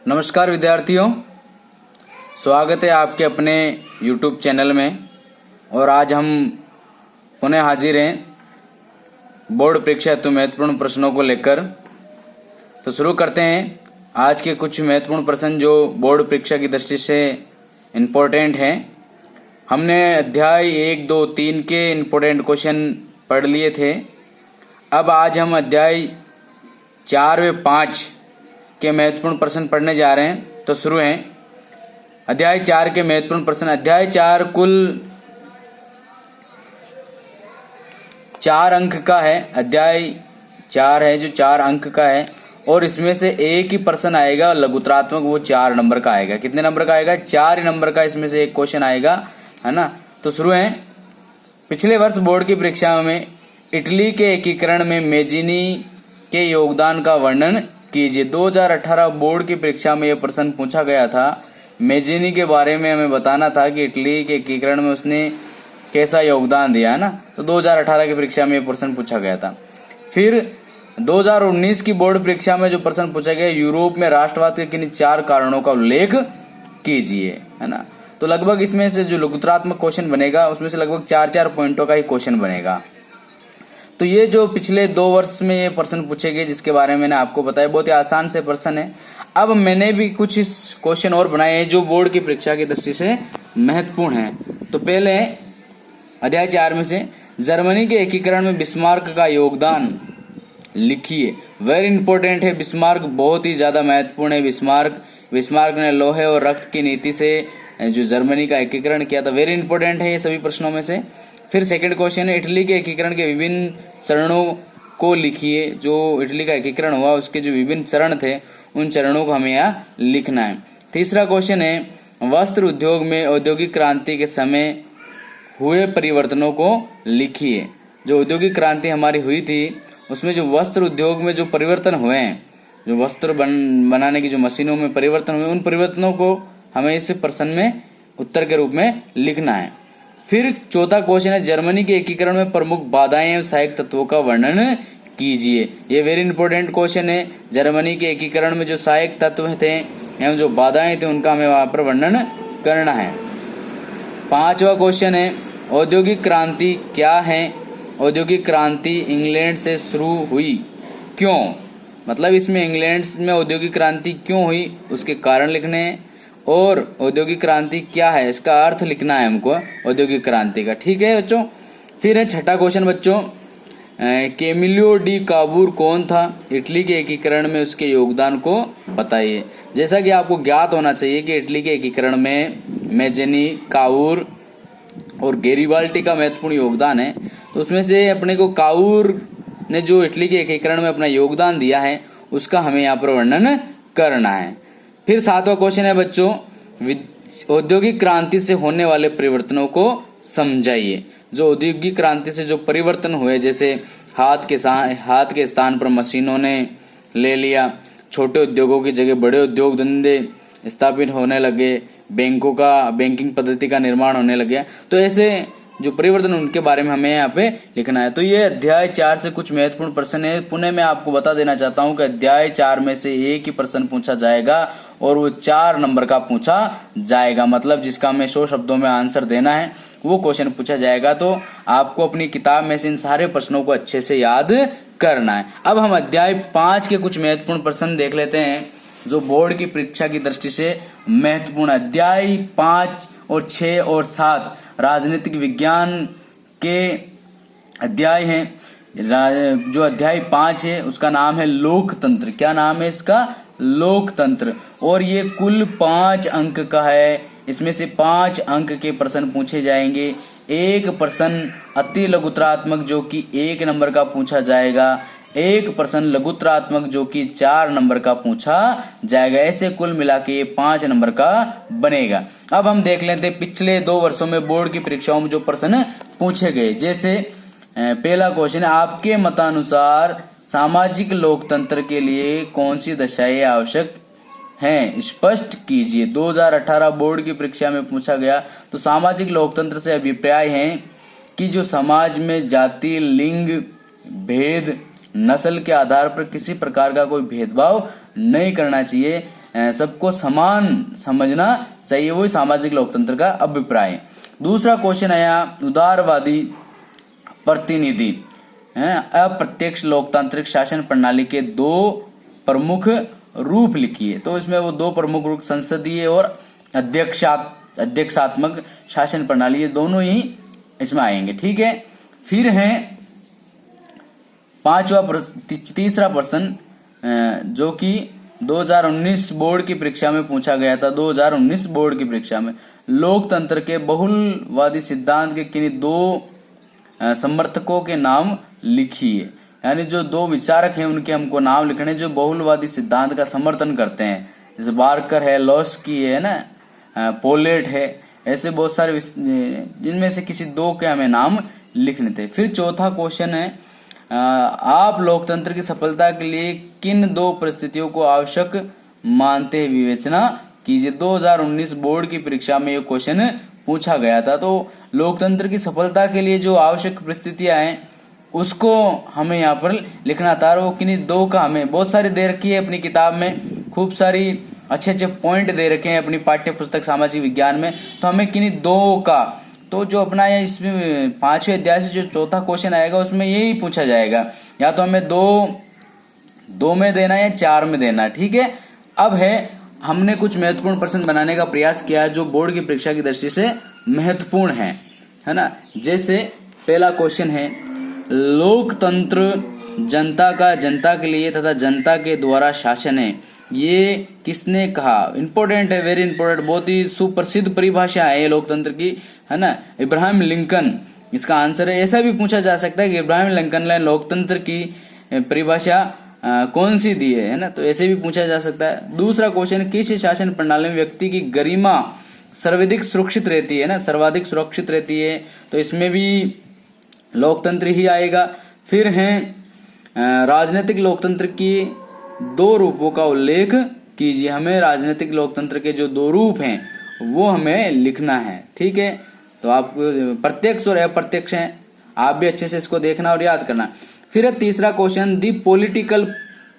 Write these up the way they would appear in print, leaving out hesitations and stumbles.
नमस्कार विद्यार्थियों, स्वागत है आपके अपने YouTube चैनल में। और आज हम पुनः हाजिर हैं बोर्ड परीक्षा हेतु महत्वपूर्ण प्रश्नों को लेकर। तो शुरू करते हैं आज के कुछ महत्वपूर्ण प्रश्न जो बोर्ड परीक्षा की दृष्टि से इम्पोर्टेंट हैं। हमने अध्याय 1, 2, 3 के इम्पोर्टेंट क्वेश्चन पढ़ लिए थे। अब आज हम अध्याय 4 व 5 के महत्वपूर्ण प्रश्न पढ़ने जा रहे हैं। तो शुरू हैं अध्याय 4 के महत्वपूर्ण प्रश्न। अध्याय 4 कुल 4 अंक का है। अध्याय 4 है जो 4 अंक का है और इसमें से एक ही प्रश्न आएगा लघुत्रात्मक, वो 4 नंबर का आएगा। कितने नंबर का आएगा? 4 नंबर का इसमें से एक क्वेश्चन आएगा, है ना। तो शुरू है। पिछले वर्ष बोर्ड की परीक्षा में इटली के एकीकरण में मेजिनी के योगदान का वर्णन कीजिए। 2018 बोर्ड की परीक्षा में यह प्रश्न पूछा गया था। मेजिनी के बारे में हमें बताना था कि इटली के एकीकरण में उसने कैसा योगदान दिया, है ना। तो 2018 की परीक्षा में यह प्रश्न पूछा गया था। फिर 2019 की बोर्ड परीक्षा में जो प्रश्न पूछा गया, यूरोप में राष्ट्रवाद के किन 4 कारणों का उल्लेख कीजिए, है ना। तो लगभग इसमें से जो लघुत्रात्मक क्वेश्चन बनेगा उसमें से लगभग 4-4 पॉइंटों का ही क्वेश्चन बनेगा। तो ये जो पिछले 2 वर्ष में ये प्रश्न पूछे गए जिसके बारे में मैंने आपको बताया, बहुत ही आसान से प्रश्न है। अब मैंने भी कुछ इस क्वेश्चन और बनाए हैं जो बोर्ड की परीक्षा की दृष्टि से महत्वपूर्ण है। तो पहले अध्याय 4 में से जर्मनी के एकीकरण में बिस्मार्क का योगदान लिखिए। वेरी इंपॉर्टेंट है। बिस्मार्क बहुत ही ज्यादा महत्वपूर्ण है। बिस्मार्क ने लोहे और रक्त की नीति से जो जर्मनी का एकीकरण किया था, वेरी इंपॉर्टेंट है ये सभी प्रश्नों में से। फिर सेकंड क्वेश्चन है, इटली के एकीकरण के विभिन्न चरणों को लिखिए। जो इटली का एकीकरण हुआ उसके जो विभिन्न चरण थे उन चरणों को हमें यहाँ लिखना है। तीसरा क्वेश्चन है, वस्त्र उद्योग में औद्योगिक क्रांति के समय हुए परिवर्तनों को लिखिए। जो औद्योगिक क्रांति हमारी हुई थी उसमें जो वस्त्र उद्योग में जो परिवर्तन हुए हैं, जो वस्त्र बनाने की जो मशीनों में परिवर्तन हुए, उन परिवर्तनों को हमें इस प्रश्न में उत्तर के रूप में लिखना है। फिर चौथा क्वेश्चन है, जर्मनी के एकीकरण में प्रमुख बाधाएं एवं सहायक तत्वों का वर्णन कीजिए। ये वेरी इंपॉर्टेंट क्वेश्चन है। जर्मनी के एकीकरण में जो सहायक तत्व थे एवं जो बाधाएं थे उनका हमें वहां पर वर्णन करना है। पांचवा क्वेश्चन है, औद्योगिक क्रांति क्या है? औद्योगिक क्रांति इंग्लैंड से शुरू हुई, क्यों? मतलब इसमें इंग्लैंड में औद्योगिक क्रांति क्यों हुई उसके कारण लिखने हैं। और औद्योगिक क्रांति क्या है इसका अर्थ लिखना है हमको औद्योगिक क्रांति का। ठीक है बच्चों। फिर है छठा क्वेश्चन बच्चों, कैमिलियो डी काबूर कौन था? इटली के एकीकरण में उसके योगदान को बताइए। जैसा कि आपको ज्ञात होना चाहिए कि इटली के एकीकरण में मेजिनी, काबूर और गैरिबाल्डी का महत्वपूर्ण योगदान है। तो उसमें से अपने को काबूर ने जो इटली के एकीकरण में अपना योगदान दिया है उसका हमें यहाँ पर वर्णन करना है। फिर 7वां क्वेश्चन है बच्चों, औद्योगिक क्रांति से होने वाले परिवर्तनों को समझाइए। जो औद्योगिक क्रांति से जो परिवर्तन हुए, जैसे हाथ के स्थान पर मशीनों ने ले लिया, छोटे उद्योगों की जगह बड़े उद्योग धंधे स्थापित होने लगे, बैंकिंग पद्धति का निर्माण होने लगे। तो ऐसे जो परिवर्तन उनके बारे में हमें यहाँ पे लिखना है। तो ये अध्याय 4 से कुछ महत्वपूर्ण प्रश्न है। पुनः मैं आपको बता देना चाहता हूँ कि अध्याय 4 में से एक ही प्रश्न पूछा जाएगा और वो 4 नंबर का पूछा जाएगा। मतलब जिसका हमें 100 शब्दों में आंसर देना है वो क्वेश्चन पूछा जाएगा। तो आपको अपनी किताब में से इन सारे प्रश्नों को अच्छे से याद करना है। अब हम अध्याय 5 के कुछ महत्वपूर्ण प्रश्न देख लेते हैं जो बोर्ड की परीक्षा की दृष्टि से महत्वपूर्ण। अध्याय 5 और 6 और 7 राजनीतिक विज्ञान के अध्याय हैं। जो अध्याय 5 है उसका नाम है लोकतंत्र। क्या नाम है इसका? लोकतंत्र। और ये कुल 5 अंक का है। इसमें से 5 अंक के प्रश्न पूछे जाएंगे। एक प्रश्न अति लघुत्रात्मक जो कि 1 नंबर का पूछा जाएगा, एक प्रश्न लघुत्रात्मक जो कि 4 नंबर का पूछा जाएगा। ऐसे कुल मिला के ये 5 नंबर का बनेगा। अब हम देख लेते हैं पिछले 2 वर्षों में बोर्ड की परीक्षाओं में जो प्रश्न पूछे गए। जैसे पहला क्वेश्चन है, आपके मतानुसार सामाजिक लोकतंत्र के लिए कौन सी दशाएं आवश्यक हैं? स्पष्ट कीजिए। 2018 बोर्ड की परीक्षा में पूछा गया। तो सामाजिक लोकतंत्र से अभिप्राय है कि जो समाज में जाति, लिंग भेद, नस्ल के आधार पर किसी प्रकार का कोई भेदभाव नहीं करना चाहिए। सबको समान समझना चाहिए, वही सामाजिक लोकतंत्र का अभिप्राय है। दूसरा क्वेश्चन आया उदारवादी प्रतिनिधि, अप्रत्यक्ष लोकतांत्रिक शासन प्रणाली के दो प्रमुख रूप लिखिए। तो इसमें वो दो प्रमुख रूप संसदीय और अध्यक्षात्मक शासन प्रणाली, ये दोनों ही इसमें आएंगे। ठीक है, फिर है तीसरा प्रश्न जो कि 2019 बोर्ड की परीक्षा में पूछा गया था। 2019 बोर्ड की परीक्षा में लोकतंत्र के बहुलवादी सिद्धांत के किन्हीं दो समर्थकों के नाम लिखिए। यानी जो दो विचारक हैं उनके हमको नाम लिखने जो बहुलवादी सिद्धांत का समर्थन करते हैं, जैसे बार्कर है, लॉस्की है ना, पोलेट है, ऐसे बहुत सारे जिनमें से किसी दो के हमें नाम लिखने थे। फिर चौथा क्वेश्चन है आप लोकतंत्र की सफलता के लिए किन दो परिस्थितियों को आवश्यक मानते हैं विवेचना कीजिए। 2019 बोर्ड की परीक्षा में ये क्वेश्चन पूछा गया था। तो लोकतंत्र की सफलता के लिए जो आवश्यक परिस्थितियां हैं उसको हमें यहाँ पर लिखना था। वो किन्हीं दो का हमें बहुत सारी दे रखी है अपनी किताब में, खूब सारी अच्छे अच्छे पॉइंट दे रखे हैं अपनी पाठ्य पुस्तक सामाजिक विज्ञान में। तो हमें किन्हीं दो का, तो जो अपना ये इसमें 5वें अध्याय से जो चौथा क्वेश्चन आएगा उसमें यही पूछा जाएगा, या तो हमें दो में देना है या 4 में देना। ठीक है, अब है हमने कुछ महत्वपूर्ण प्रश्न बनाने का प्रयास किया जो बोर्ड की परीक्षा की दृष्टि से महत्वपूर्ण है ना। जैसे पहला क्वेश्चन है लोकतंत्र जनता का जनता के लिए तथा जनता के द्वारा शासन है, ये किसने कहा। इंपॉर्टेंट है, वेरी इंपॉर्टेंट, बहुत ही सुप्रसिद्ध परिभाषा है लोकतंत्र की, है ना। इब्राहिम लिंकन इसका आंसर है। ऐसा भी पूछा जा सकता है कि इब्राहिम लिंकन ने लोकतंत्र की परिभाषा कौन सी दी है ना, तो ऐसे भी पूछा जा सकता है। दूसरा क्वेश्चन किस शासन प्रणाली में व्यक्ति की गरिमा सर्वाधिक सुरक्षित रहती है ना, सर्वाधिक सुरक्षित रहती है, तो इसमें भी लोकतंत्र ही आएगा। फिर है राजनीतिक लोकतंत्र की दो रूपों का उल्लेख कीजिए। हमें राजनीतिक लोकतंत्र के जो दो रूप हैं वो हमें लिखना है। ठीक है, तो आप प्रत्यक्ष और अप्रत्यक्ष हैं, आप भी अच्छे से इसको देखना और याद करना। फिर तीसरा question the political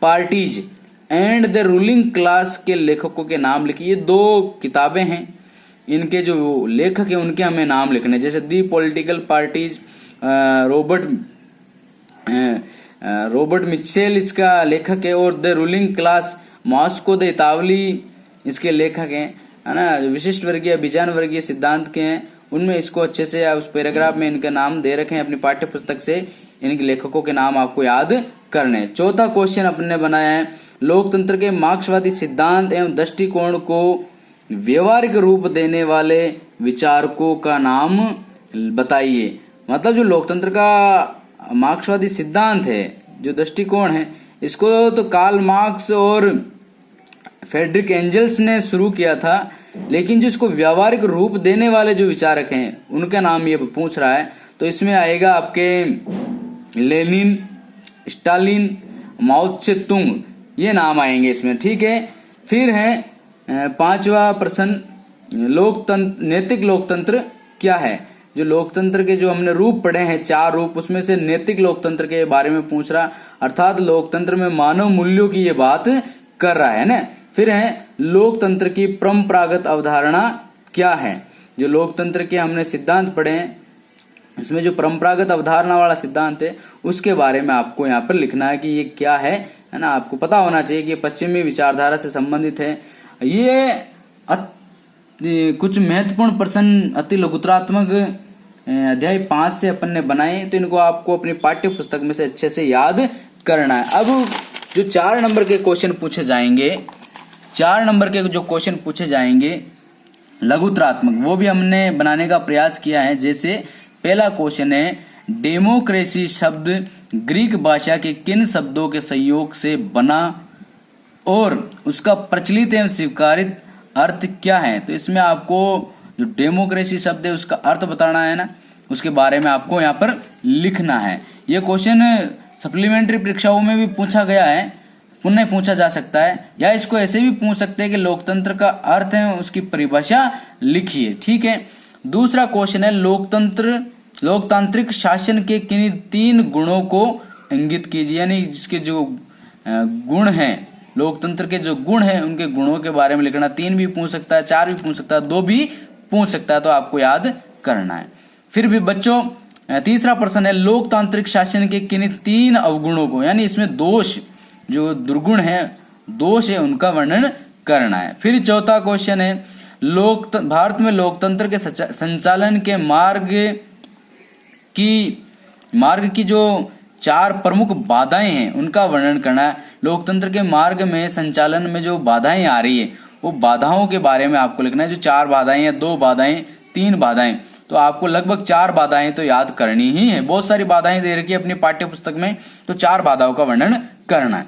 parties and the ruling class के लेखकों के नाम लिखिए। ये दो किताबें हैं, इनके जो लेखक हैं उनके हमें नाम लिखने, जैसे the political parties Robert Michels इसका लेखक है, और the ruling class Mosca the इतावली इसके लेखक हैं, है ना। विशिष्ट वर्गीय अभिजान वर्गीय सिद्धांत के हैं, उनमें इसको अच्छे से उस पैराग्राफ में इनके नाम दे रखे हैं अपनी पाठ्य पुस्तक से, इनके लेखकों के नाम आपको याद करने। चौथा क्वेश्चन अपने बनाया है लोकतंत्र के मार्क्सवादी सिद्धांत एवं दृष्टिकोण को व्यवहारिक रूप देने वाले विचारकों का नाम बताइए। मतलब जो लोकतंत्र का मार्क्सवादी सिद्धांत है, जो दृष्टिकोण है, इसको तो कार्ल मार्क्स और फ्रेडरिक एंजल्स ने शुरू किया था, लेकिन जो इसको व्यवहारिक रूप देने वाले जो विचारक हैं उनका नाम ये पूछ रहा है। तो इसमें आएगा आपके लेनिन, स्टालिन, माओ त्से तुंग, ये नाम आएंगे इसमें। ठीक है, फिर है 5वां प्रश्न नैतिक लोकतंत्र क्या है। जो लोकतंत्र के जो हमने रूप पढ़े हैं 4 रूप, उसमें से नैतिक लोकतंत्र के बारे में पूछ रहा, अर्थात लोकतंत्र में मानव मूल्यों की ये बात कर रहा है ना। फिर है लोकतंत्र की परंपरागत अवधारणा क्या है। जो लोकतंत्र के हमने सिद्धांत पढ़े हैं इसमें जो परंपरागत अवधारणा वाला सिद्धांत है उसके बारे में आपको यहाँ पर लिखना है कि ये क्या है ना। आपको पता होना चाहिए कि पश्चिमी विचारधारा से संबंधित है। ये कुछ महत्वपूर्ण प्रश्न अति लघुत्रात्मक अध्याय 5 से अपन ने बनाए, तो इनको आपको अपनी पाठ्य पुस्तक में से अच्छे से याद करना है। अब जो 4 नंबर के क्वेश्चन पूछे जाएंगे, 4 नंबर के जो क्वेश्चन पूछे जाएंगे लघुत्रात्मक, वो भी हमने बनाने का प्रयास किया है। जैसे पहला क्वेश्चन है डेमोक्रेसी शब्द ग्रीक भाषा के किन शब्दों के संयोग से बना और उसका प्रचलित एवं स्वीकारित अर्थ क्या है। तो इसमें आपको जो डेमोक्रेसी शब्द है उसका अर्थ बताना है ना, उसके बारे में आपको यहाँ पर लिखना है। ये क्वेश्चन सप्लीमेंट्री परीक्षाओं में भी पूछा गया है, पुनः पूछा जा सकता है, या इसको ऐसे भी पूछ सकते हैं कि लोकतंत्र का अर्थ है उसकी परिभाषा लिखिए। ठीक है, दूसरा क्वेश्चन है लोकतांत्रिक शासन के किन्हीं 3 गुणों को इंगित कीजिए। यानी जिसके जो गुण हैं लोकतंत्र के जो गुण है उनके गुणों के बारे में लिखना। 3 भी पूछ सकता है, 4 भी पूछ सकता है, 2 भी पूछ सकता है, तो आपको याद करना है। फिर भी बच्चों तीसरा प्रश्न है, लोकतांत्रिक शासन के किन 3 अवगुणों को, यानी इसमें दोष जो दुर्गुण है, दोष है, उनका वर्णन करना है। फिर चौथा क्वेश्चन है, भारत में लोकतंत्र के संचालन के मार्ग की जो 4 प्रमुख बाधाएं हैं उनका वर्णन करना है। लोकतंत्र के मार्ग में संचालन में जो बाधाएं आ रही है वो बाधाओं के बारे में आपको लिखना है। जो 4 बाधाएं हैं, 2 बाधाएं, 3 बाधाएं, तो आपको लगभग 4 बाधाएं तो याद करनी ही है। बहुत सारी बाधाएं दे रखी है अपनी पाठ्य पुस्तक में, तो 4 बाधाओं का वर्णन करना है।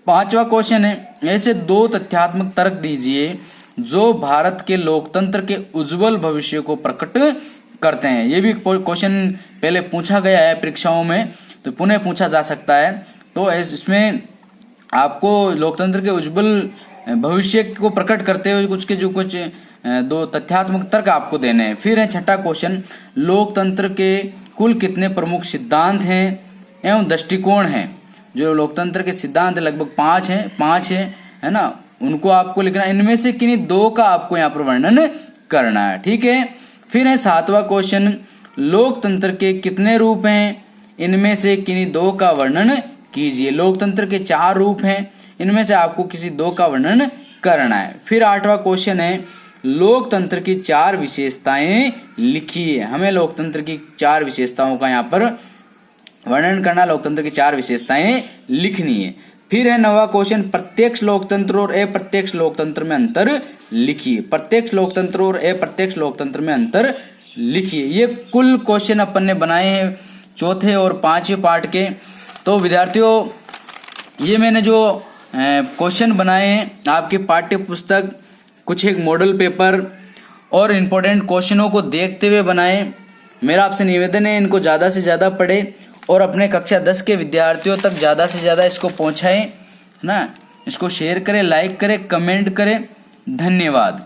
5वां क्वेश्चन है, ऐसे 2 तथ्यात्मक तर्क दीजिए जो भारत के लोकतंत्र के उज्जवल भविष्य को प्रकट करते हैं। ये भी क्वेश्चन पहले पूछा गया है परीक्षाओं में, तो पुनः पूछा जा सकता है। तो इसमें आपको लोकतंत्र के उज्जवल भविष्य को प्रकट करते हुए कुछ 2 तथ्यात्मक तर्क आपको देने हैं। फिर है 6वां क्वेश्चन, लोकतंत्र के कुल कितने प्रमुख सिद्धांत हैं एवं दृष्टिकोण हैं। जो लोकतंत्र के सिद्धांत लगभग 5 है ना, उनको आपको लिखना। इनमें से किन्हीं 2 का आपको यहाँ पर वर्णन करना है, ठीक है। फिर है 7वां क्वेश्चन, लोकतंत्र के कितने रूप हैं, इनमें से किन्हीं 2 का वर्णन कीजिए। लोकतंत्र के 4 रूप हैं, इनमें से आपको किसी 2 का वर्णन करना है। फिर 8वां क्वेश्चन है, लोकतंत्र की 4 विशेषताएं लिखिए। हमें लोकतंत्र की 4 विशेषताओं का यहाँ पर वर्णन करना, लोकतंत्र की 4 विशेषताएं लिखनी है। फिर है 9वां क्वेश्चन, प्रत्यक्ष लोकतंत्र और अप्रत्यक्ष लोकतंत्र में अंतर लिखिए। प्रत्यक्ष लोकतंत्र और अप्रत्यक्ष लोकतंत्र में अंतर लिखिए। ये कुल क्वेश्चन अपन ने बनाए हैं 4थे और 5वें पार्ट के। तो विद्यार्थियों, ये मैंने जो क्वेश्चन बनाए हैं आपके पाठ्य पुस्तक, कुछ एक मॉडल पेपर और इम्पोर्टेंट क्वेश्चनों को देखते हुए बनाए। मेरा आपसे निवेदन है, इनको ज्यादा से ज्यादा पढ़े और अपने कक्षा 10 के विद्यार्थियों तक ज्यादा से ज्यादा इसको पहुंचाएं, है ना। इसको शेयर करें, लाइक करें, कमेंट करें। धन्यवाद।